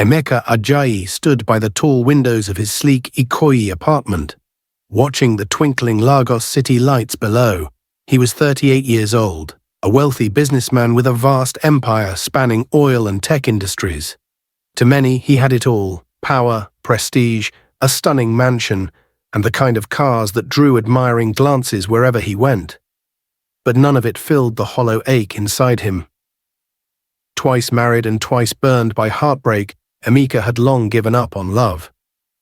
Emeka Ajayi stood by the tall windows of his sleek Ikoyi apartment, watching the twinkling Lagos city lights below. He was 38 years old, a wealthy businessman with a vast empire spanning oil and tech industries. To many, he had it all: power, prestige, a stunning mansion, and the kind of cars that drew admiring glances wherever he went. But none of it filled the hollow ache inside him. Twice married and twice burned by heartbreak, Emeka had long given up on love.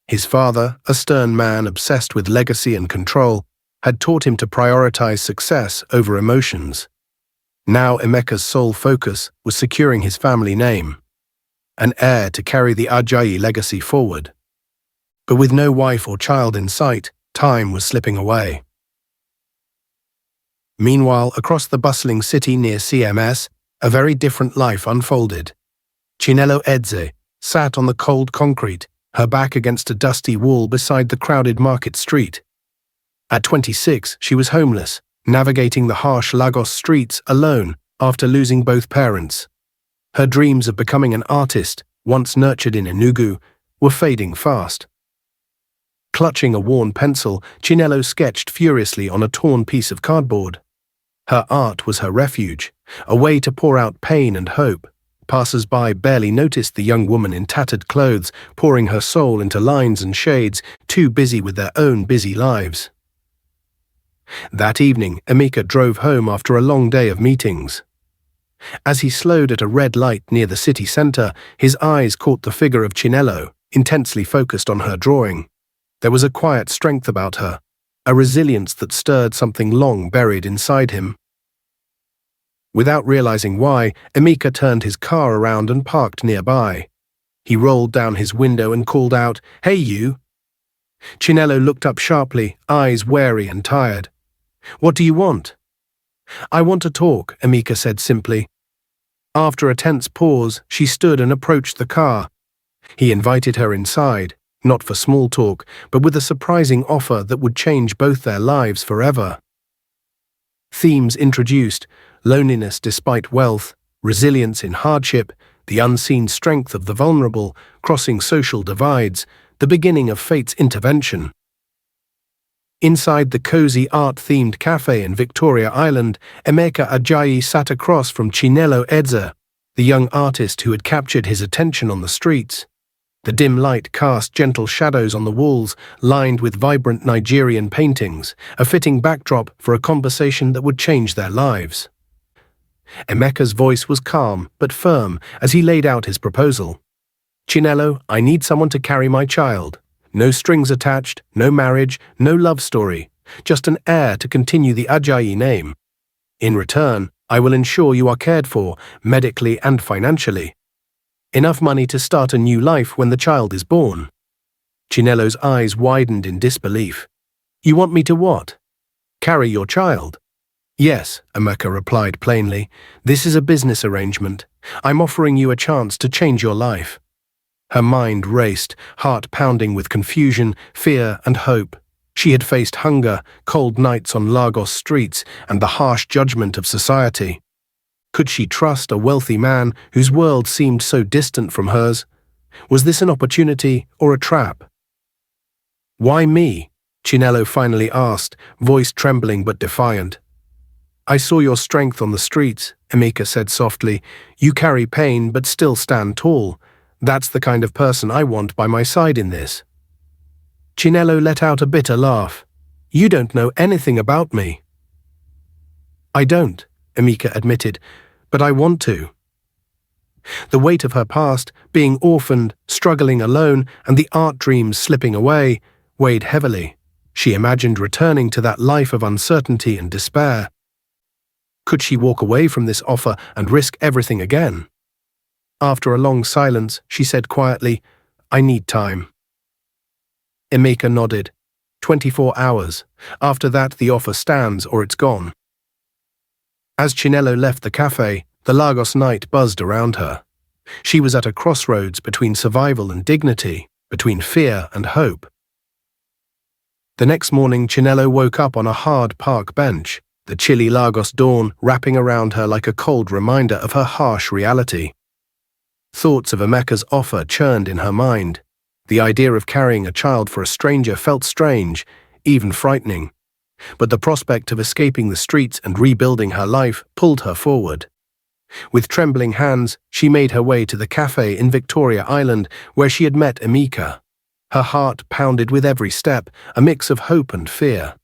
His father, a stern man obsessed with legacy and control, had taught him to prioritize success over emotions. Now Emeka's sole focus was securing his family name, an heir to carry the Ajayi legacy forward. But with no wife or child in sight, time was slipping away. Meanwhile, across the bustling city near CMS, a very different life unfolded. Chinelo Eze sat on the cold concrete, her back against a dusty wall beside the crowded market street. At 26, she was homeless, navigating the harsh Lagos streets alone after losing both parents. Her dreams of becoming an artist, once nurtured in Enugu, were fading fast. Clutching a worn pencil, Chinelo sketched furiously on a torn piece of cardboard. Her art was her refuge, a way to pour out pain and hope. Passers-by barely noticed the young woman in tattered clothes, pouring her soul into lines and shades, too busy with their own busy lives. That evening, Emeka drove home after a long day of meetings. As he slowed at a red light near the city centre, his eyes caught the figure of Chinelo, intensely focused on her drawing. There was a quiet strength about her, a resilience that stirred something long buried inside him. Without realizing why, Emeka turned his car around and parked nearby. He rolled down his window and called out, "Hey, you!" Chinelo looked up sharply, eyes wary and tired. "What do you want?" "I want to talk," Emeka said simply. After a tense pause, she stood and approached the car. He invited her inside, not for small talk, but with a surprising offer that would change both their lives forever. Themes introduced: loneliness despite wealth, resilience in hardship, the unseen strength of the vulnerable, crossing social divides, the beginning of fate's intervention. Inside the cozy art-themed cafe in Victoria Island, Emeka Ajayi sat across from Chinelo Eze, the young artist who had captured his attention on the streets. The dim light cast gentle shadows on the walls, lined with vibrant Nigerian paintings, a fitting backdrop for a conversation that would change their lives. Emeka's voice was calm but firm as he laid out his proposal. "Chinelo, I need someone to carry my child. No strings attached, no marriage, no love story, just an heir to continue the Ajayi name. In return, I will ensure you are cared for, medically and financially. Enough money to start a new life when the child is born." Chinelo's eyes widened in disbelief. "You want me to what? Carry your child?" "Yes," Emeka replied plainly. "This is a business arrangement. I'm offering you a chance to change your life." Her mind raced, heart pounding with confusion, fear, and hope. She had faced hunger, cold nights on Lagos streets, and the harsh judgment of society. Could she trust a wealthy man whose world seemed so distant from hers? Was this an opportunity or a trap? "Why me?" Chinelo finally asked, voice trembling but defiant. "I saw your strength on the streets," Emeka said softly. "You carry pain but still stand tall. That's the kind of person I want by my side in this." Chinelo let out a bitter laugh. "You don't know anything about me." "I don't," Emeka admitted, "but I want to." The weight of her past, being orphaned, struggling alone, and the art dreams slipping away, weighed heavily. She imagined returning to that life of uncertainty and despair. Could she walk away from this offer and risk everything again? After a long silence, she said quietly, "I need time." Emeka nodded. 24 hours. After that, the offer stands or it's gone. As Chinelo left the cafe, the Lagos night buzzed around her. She was at a crossroads between survival and dignity, between fear and hope. The next morning, Chinelo woke up on a hard park bench, the chilly Lagos dawn wrapping around her like a cold reminder of her harsh reality. Thoughts of Emeka's offer churned in her mind. The idea of carrying a child for a stranger felt strange, even frightening. But the prospect of escaping the streets and rebuilding her life pulled her forward. With trembling hands, she made her way to the cafe in Victoria Island where she had met Emeka. Her heart pounded with every step, a mix of hope and fear.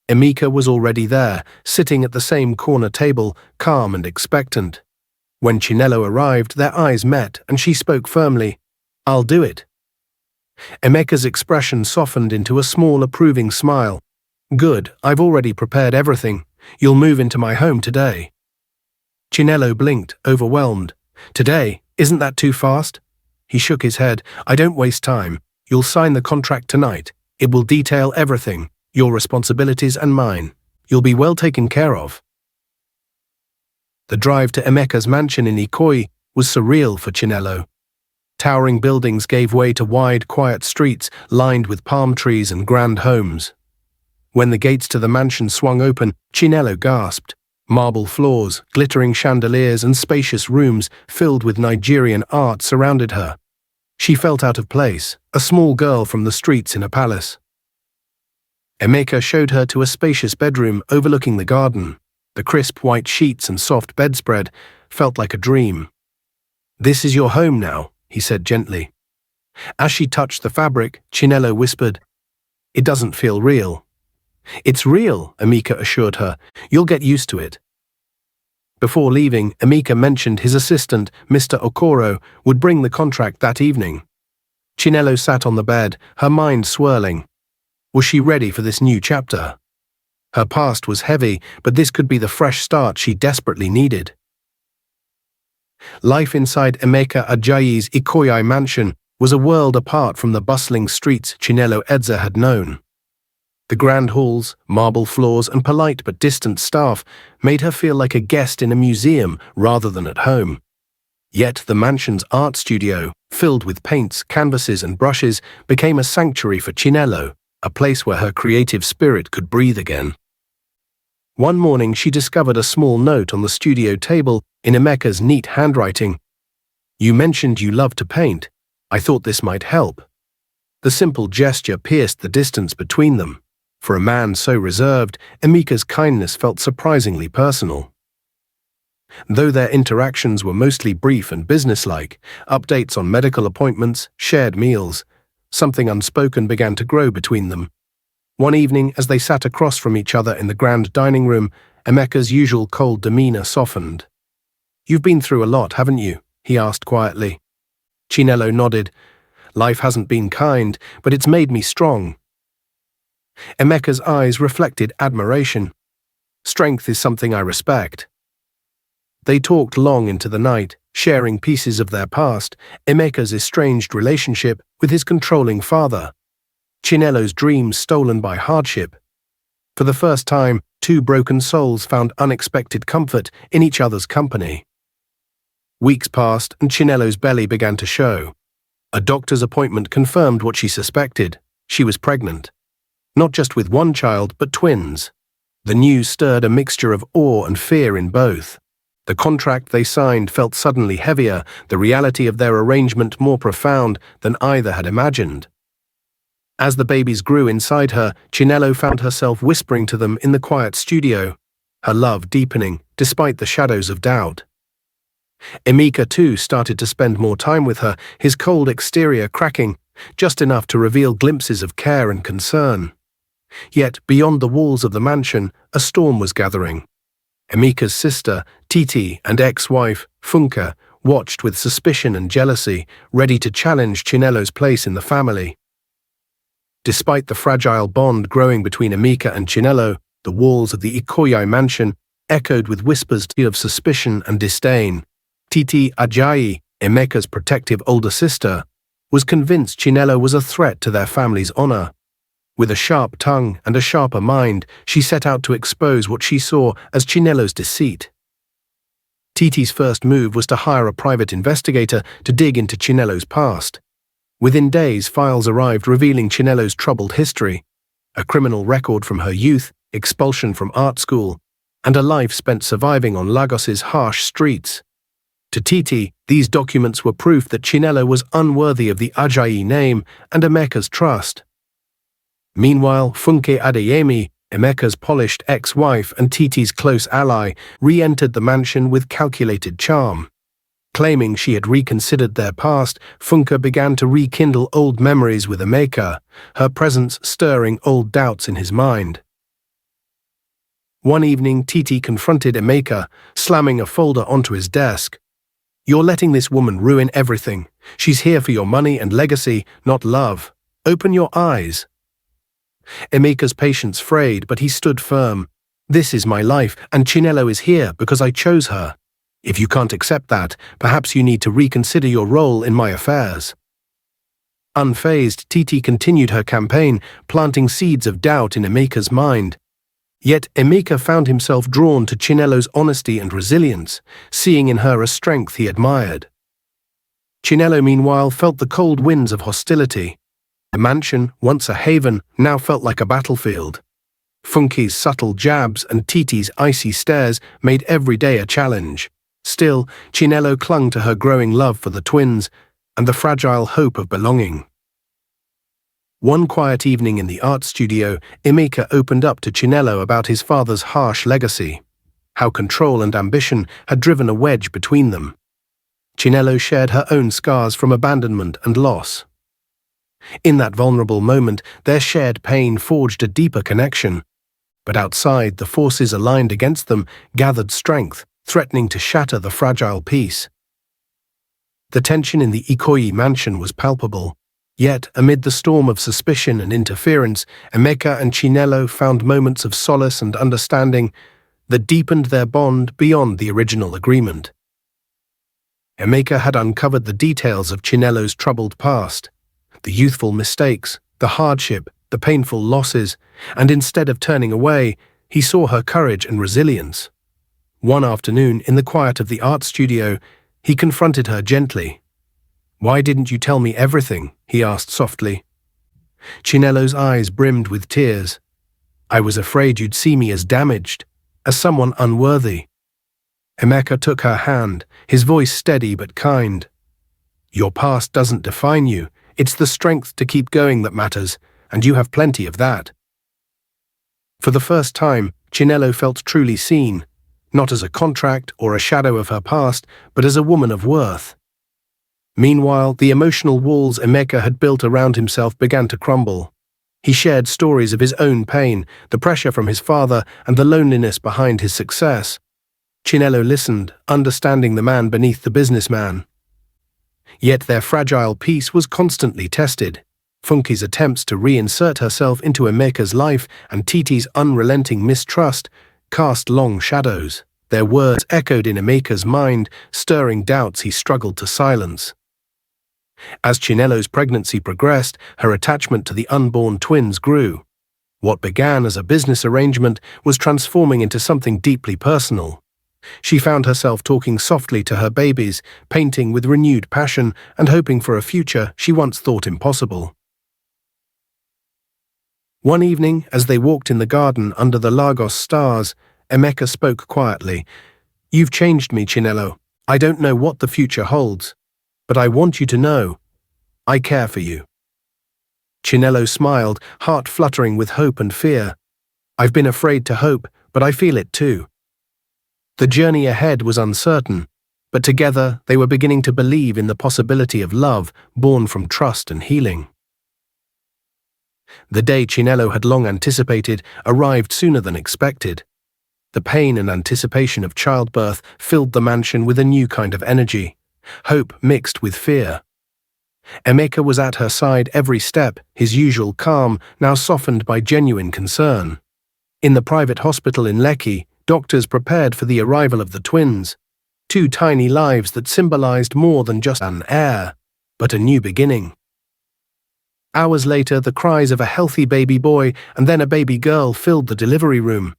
Emeka was already there, sitting at the same corner table, calm and expectant. When Chinelo arrived, their eyes met, and she spoke firmly, "I'll do it." Emeka's expression softened into a small, approving smile. "Good, I've already prepared everything. You'll move into my home today." Chinelo blinked, overwhelmed. "Today? Isn't that too fast?" He shook his head. "I don't waste time. You'll sign the contract tonight. It will detail everything, your responsibilities and mine. You'll be well taken care of." The drive to Emeka's mansion in Ikoyi was surreal for Chinelo. Towering buildings gave way to wide, quiet streets lined with palm trees and grand homes. When the gates to the mansion swung open, Chinelo gasped. Marble floors, glittering chandeliers, and spacious rooms filled with Nigerian art surrounded her. She felt out of place, a small girl from the streets in a palace. Emeka showed her to a spacious bedroom overlooking the garden. The crisp white sheets and soft bedspread felt like a dream. "This is your home now," he said gently. As she touched the fabric, Chinelo whispered, "It doesn't feel real." "It's real," Emeka assured her. "You'll get used to it." Before leaving, Emeka mentioned his assistant, Mr. Okoro, would bring the contract that evening. Chinelo sat on the bed, her mind swirling. Was she ready for this new chapter? Her past was heavy, but this could be the fresh start she desperately needed. Life inside Emeka Ajayi's Ikoyi mansion was a world apart from the bustling streets Chinelo Eze had known. The grand halls, marble floors, and polite but distant staff made her feel like a guest in a museum rather than at home. Yet the mansion's art studio, filled with paints, canvases, and brushes, became a sanctuary for Chinelo, a place where her creative spirit could breathe again. One morning she discovered a small note on the studio table in Emeka's neat handwriting. "You mentioned you love to paint. I thought this might help." The simple gesture pierced the distance between them. For a man so reserved, Emeka's kindness felt surprisingly personal. Though their interactions were mostly brief and businesslike, updates on medical appointments, shared meals, something unspoken began to grow between them. One evening, as they sat across from each other in the grand dining room, Emeka's usual cold demeanor softened. "You've been through a lot, haven't you?" he asked quietly. Chinelo nodded. "Life hasn't been kind, but it's made me strong." Emeka's eyes reflected admiration. "Strength is something I respect." They talked long into the night, sharing pieces of their past, Emeka's estranged relationship with his controlling father, Chinelo's dreams stolen by hardship. For the first time, two broken souls found unexpected comfort in each other's company. Weeks passed and Chinelo's belly began to show. A doctor's appointment confirmed what she suspected. She was pregnant. Not just with one child, but twins. The news stirred a mixture of awe and fear in both. The contract they signed felt suddenly heavier, the reality of their arrangement more profound than either had imagined. As the babies grew inside her, Chinelo found herself whispering to them in the quiet studio, her love deepening despite the shadows of doubt. Emeka, too, started to spend more time with her, his cold exterior cracking, just enough to reveal glimpses of care and concern. Yet, beyond the walls of the mansion, a storm was gathering. Emeka's sister, Titi, and ex-wife, Funke, watched with suspicion and jealousy, ready to challenge Chinelo's place in the family. Despite the fragile bond growing between Emeka and Chinelo, the walls of the Ikoyi mansion echoed with whispers of suspicion and disdain. Titi Ajayi, Emeka's protective older sister, was convinced Chinelo was a threat to their family's honor. With a sharp tongue and a sharper mind, she set out to expose what she saw as Chinelo's deceit. Titi's first move was to hire a private investigator to dig into Chinelo's past. Within days, files arrived revealing Chinelo's troubled history, a criminal record from her youth, expulsion from art school, and a life spent surviving on Lagos's harsh streets. To Titi, these documents were proof that Chinelo was unworthy of the Ajayi name and Emeka's trust. Meanwhile, Funke Adeyemi, Emeka's polished ex-wife and Titi's close ally, re-entered the mansion with calculated charm. Claiming she had reconsidered their past, Funke began to rekindle old memories with Emeka, her presence stirring old doubts in his mind. One evening, Titi confronted Emeka, slamming a folder onto his desk. "You're letting this woman ruin everything. She's here for your money and legacy, not love. Open your eyes." Emeka's patience frayed, but he stood firm. "This is my life, and Chinelo is here because I chose her. If you can't accept that, perhaps you need to reconsider your role in my affairs." Unfazed, Titi continued her campaign, planting seeds of doubt in Emeka's mind. Yet Emeka found himself drawn to Chinelo's honesty and resilience, seeing in her a strength he admired. Chinelo, meanwhile, felt the cold winds of hostility. The mansion, once a haven, now felt like a battlefield. Funke's subtle jabs and Titi's icy stares made every day a challenge. Still, Chinelo clung to her growing love for the twins and the fragile hope of belonging. One quiet evening in the art studio, Emeka opened up to Chinelo about his father's harsh legacy, how control and ambition had driven a wedge between them. Chinelo shared her own scars from abandonment and loss. In that vulnerable moment, their shared pain forged a deeper connection. But outside, the forces aligned against them gathered strength, threatening to shatter the fragile peace. The tension in the Ikoyi mansion was palpable. Yet, amid the storm of suspicion and interference, Emeka and Chinelo found moments of solace and understanding that deepened their bond beyond the original agreement. Emeka had uncovered the details of Chinelo's troubled past, the youthful mistakes, the hardship, the painful losses, and instead of turning away, he saw her courage and resilience. One afternoon, in the quiet of the art studio, he confronted her gently. "Why didn't you tell me everything?" he asked softly. Chinelo's eyes brimmed with tears. "I was afraid you'd see me as damaged, as someone unworthy." Emeka took her hand, his voice steady but kind. "Your past doesn't define you. It's the strength to keep going that matters, and you have plenty of that." For the first time, Chinelo felt truly seen, not as a contract or a shadow of her past, but as a woman of worth. Meanwhile, the emotional walls Emeka had built around himself began to crumble. He shared stories of his own pain, the pressure from his father, and the loneliness behind his success. Chinelo listened, understanding the man beneath the businessman. Yet their fragile peace was constantly tested. Funke's attempts to reinsert herself into Emeka's life and Titi's unrelenting mistrust cast long shadows. Their words echoed in Emeka's mind, stirring doubts he struggled to silence. As Chinelo's pregnancy progressed, her attachment to the unborn twins grew. What began as a business arrangement was transforming into something deeply personal. She found herself talking softly to her babies, painting with renewed passion, and hoping for a future she once thought impossible. One evening, as they walked in the garden under the Lagos stars, Emeka spoke quietly. "You've changed me, Chinelo. I don't know what the future holds, but I want you to know, I care for you." Chinelo smiled, heart fluttering with hope and fear. "I've been afraid to hope, but I feel it too." The journey ahead was uncertain, but together they were beginning to believe in the possibility of love born from trust and healing. The day Chinelo had long anticipated arrived sooner than expected. The pain and anticipation of childbirth filled the mansion with a new kind of energy, hope mixed with fear. Emeka was at her side every step, his usual calm now softened by genuine concern. In the private hospital in Lekki, doctors prepared for the arrival of the twins, two tiny lives that symbolized more than just an heir, but a new beginning. Hours later, the cries of a healthy baby boy and then a baby girl filled the delivery room.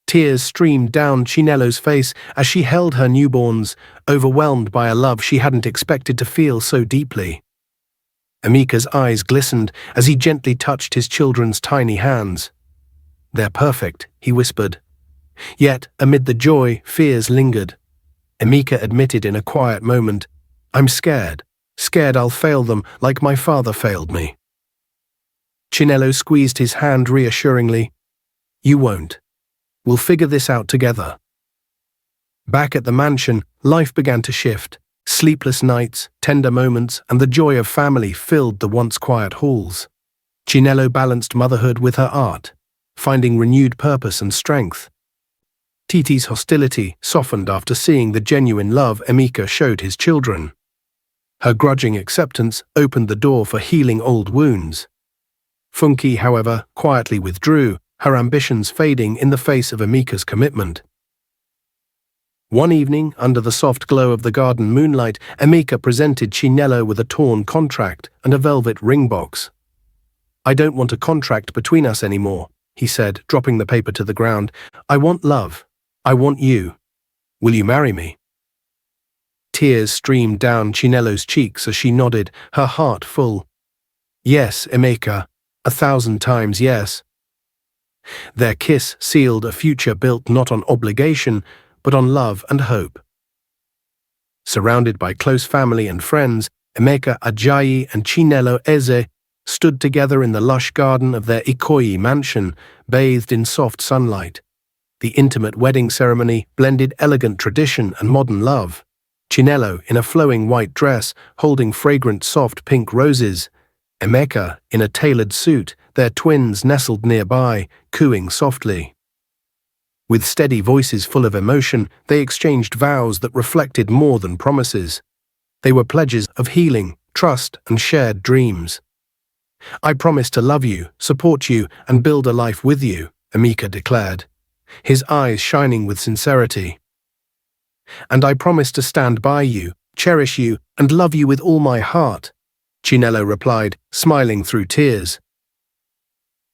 Tears streamed down Chinelo's face as she held her newborns, overwhelmed by a love she hadn't expected to feel so deeply. Emeka's eyes glistened as he gently touched his children's tiny hands. "They're perfect," he whispered. Yet, amid the joy, fears lingered. Emeka admitted in a quiet moment, "I'm scared. Scared I'll fail them like my father failed me." Chinelo squeezed his hand reassuringly. "You won't. We'll figure this out together." Back at the mansion, life began to shift. Sleepless nights, tender moments, and the joy of family filled the once quiet halls. Chinelo balanced motherhood with her art, finding renewed purpose and strength. Titi's hostility softened after seeing the genuine love Emeka showed his children. Her grudging acceptance opened the door for healing old wounds. Funke, however, quietly withdrew, her ambitions fading in the face of Emeka's commitment. One evening, under the soft glow of the garden moonlight, Emeka presented Chinelo with a torn contract and a velvet ring box. "I don't want a contract between us anymore," he said, dropping the paper to the ground. "I want love. I want you. Will you marry me?" Tears streamed down Chinelo's cheeks as she nodded, her heart full. "Yes, Emeka, 1,000 times yes." Their kiss sealed a future built not on obligation, but on love and hope. Surrounded by close family and friends, Emeka Ajayi and Chinelo Eze stood together in the lush garden of their Ikoyi mansion, bathed in soft sunlight. The intimate wedding ceremony blended elegant tradition and modern love. Chinelo in a flowing white dress, holding fragrant soft pink roses. Emeka in a tailored suit, their twins nestled nearby, cooing softly. With steady voices full of emotion, they exchanged vows that reflected more than promises. They were pledges of healing, trust, and shared dreams. "I promise to love you, support you, and build a life with you," Emeka declared, his eyes shining with sincerity. "And I promise to stand by you, cherish you, and love you with all my heart," Chinelo replied, smiling through tears.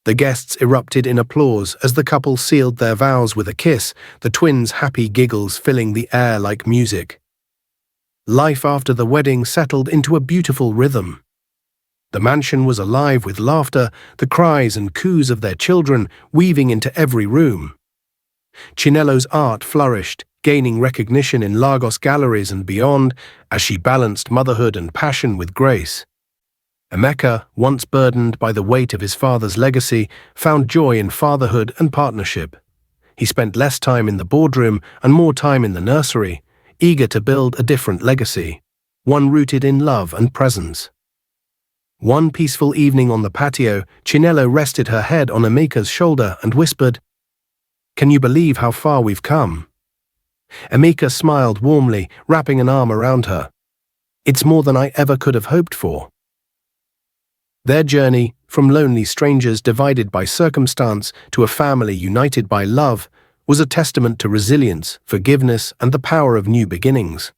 The guests erupted in applause as the couple sealed their vows with a kiss, the twins' happy giggles filling the air like music. Life after the wedding settled into a beautiful rhythm. The mansion was alive with laughter, the cries and coos of their children weaving into every room. Chinelo's art flourished, gaining recognition in Lagos galleries and beyond, as she balanced motherhood and passion with grace. Emeka, once burdened by the weight of his father's legacy, found joy in fatherhood and partnership. He spent less time in the boardroom and more time in the nursery, eager to build a different legacy, one rooted in love and presence. One peaceful evening on the patio, Chinelo rested her head on Emeka's shoulder and whispered, "Can you believe how far we've come?" Emeka smiled warmly, wrapping an arm around her. "It's more than I ever could have hoped for." Their journey, from lonely strangers divided by circumstance to a family united by love, was a testament to resilience, forgiveness, and the power of new beginnings.